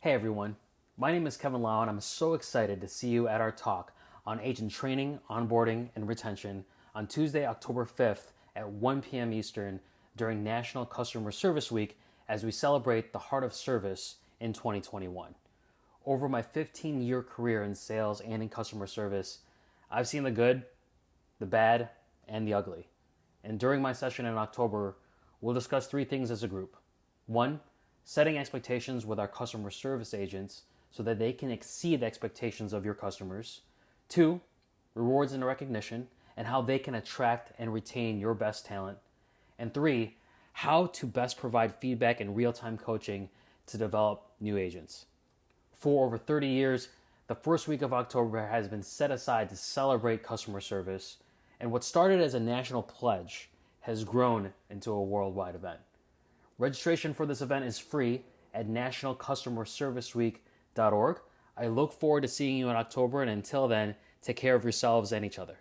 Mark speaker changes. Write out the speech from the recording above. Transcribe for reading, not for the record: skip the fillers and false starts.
Speaker 1: Hey everyone, my name is Kevin Lao and I'm so excited to see you at our talk on agent training, onboarding, and retention on Tuesday, October 5th at 1 p.m. Eastern during National Customer Service Week as we celebrate the heart of service in 2021. Over my 15-year career in sales and in customer service, I've seen the good, the bad, and the ugly. And during my session in October, we'll discuss three things as a group. One, setting expectations with our customer service agents so that they can exceed the expectations of your customers. Two, rewards and recognition and how they can attract and retain your best talent. And three, how to best provide feedback and real-time coaching to develop new agents. For over 30 years, the first week of October has been set aside to celebrate customer service, and what started as a national pledge has grown into a worldwide event. Registration for this event is free at nationalcustomerserviceweek.org. I look forward to seeing you in October, and until then, take care of yourselves and each other.